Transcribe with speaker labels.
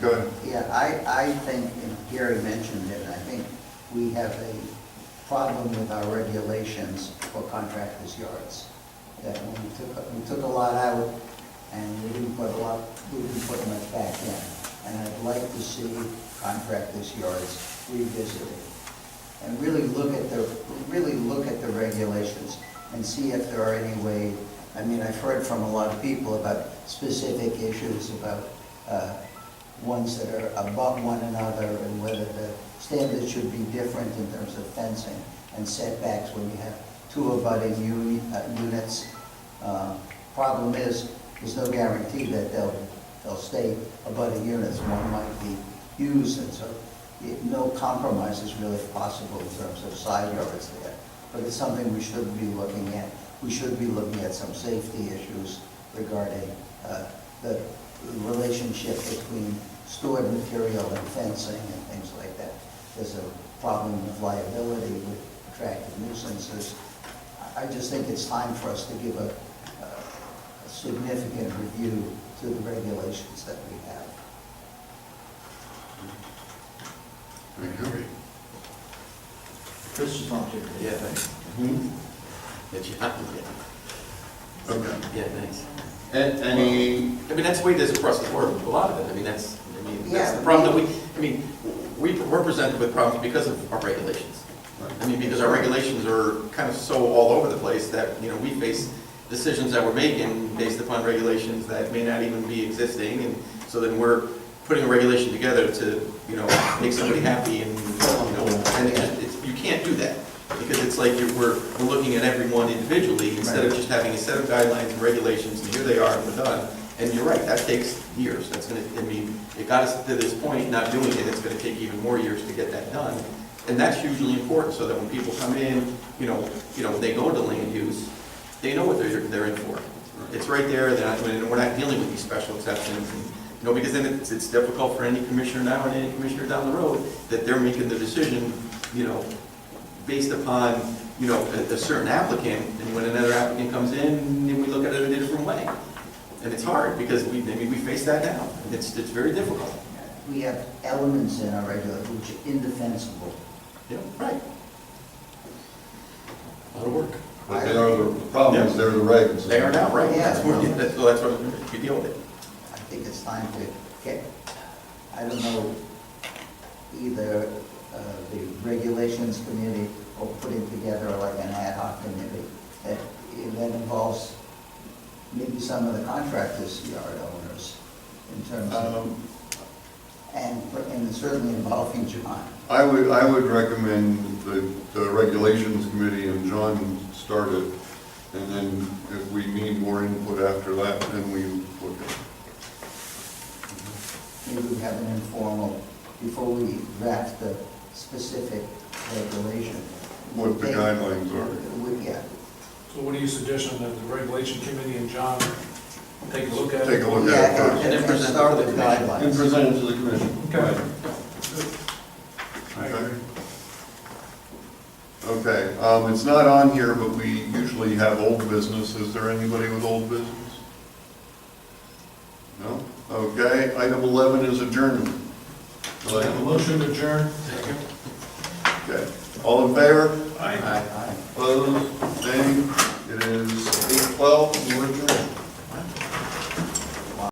Speaker 1: Go ahead.
Speaker 2: Yeah, I think, and Gary mentioned it, I think we have a problem with our regulations for contractors' yards. That when we took a lot out and we didn't put much back in. And I'd like to see contractors' yards revisited. And really look at the regulations and see if there are any way. I mean, I've heard from a lot of people about specific issues about ones that are above one another and whether the standards should be different in terms of fencing and setbacks when you have two abutting units. Problem is, there's no guarantee that they'll stay abutting units. One might be used, and so no compromise is really possible in terms of side yards there. But it's something we should be looking at. We should be looking at some safety issues regarding the relationship between stored material and fencing and things like that. There's a problem of liability with attractive nuisances. I just think it's time for us to give a significant review to the regulations that we have.
Speaker 1: Thank you.
Speaker 3: Chris just wanted to.
Speaker 4: Yeah, thanks. That you have to get.
Speaker 1: Okay.
Speaker 4: Yeah, thanks.
Speaker 1: Any,
Speaker 4: I mean, that's the way it is across the board, a lot of it. I mean, that's
Speaker 2: Yeah,
Speaker 4: the problem that we're presented with problems because of our regulations. I mean, because our regulations are kind of so all over the place that, we face decisions that we're making based upon regulations that may not even be existing, and so then we're putting a regulation together to, make somebody happy, and, and you can't do that, because it's like we're looking at everyone individually, instead of just having a set of guidelines and regulations, and here they are, and we're done. And you're right, that takes years. That's gonna, it got us to this point, not doing it, it's gonna take even more years to get that done. And that's hugely important, so that when people come in, they go to land use, they know what they're in for. It's right there, we're not dealing with these special exceptions, and, because then it's difficult for any commissioner now and any commissioner down the road, that they're making the decision, based upon, a certain applicant, and when another applicant comes in, then we look at it in a different way. And it's hard, because we face that now, and it's very difficult.
Speaker 2: We have elements in our regulations which are indefensible.
Speaker 4: Yeah, right. A lot of work.
Speaker 1: but they are the problems, they're the regs.
Speaker 4: They are now, right?
Speaker 2: Yeah.
Speaker 4: That's what you deal with it.
Speaker 2: I think it's time to get, I don't know, either the regulations committee or putting together like an ad hoc committee that involves maybe some of the contractors' yard owners in terms of, and certainly involving John.
Speaker 1: I would recommend the regulations committee and John start it, and then if we need more input after that, then we look at it.
Speaker 2: Maybe we have an informal, before we draft the specific regulation.
Speaker 1: What the guidelines are.
Speaker 2: Yeah.
Speaker 5: So what are you suggesting, that the regulation committee and John take a look at it?
Speaker 1: Take a look at it
Speaker 2: Yeah,
Speaker 1: first.
Speaker 4: And then present it
Speaker 2: start
Speaker 4: to the
Speaker 2: with
Speaker 4: commission.
Speaker 2: guidelines.
Speaker 1: And present it to the commission.
Speaker 5: Okay.
Speaker 1: Okay. Okay, it's not on here, but we usually have old business. Is there anybody with old business? No? Okay, item 11 is adjournment.
Speaker 5: So I have a motion to adjourn.
Speaker 1: Okay, all in favor?
Speaker 5: Aye.
Speaker 2: Aye.
Speaker 1: Opposed? Abstained? It is 8:12, we're adjourned.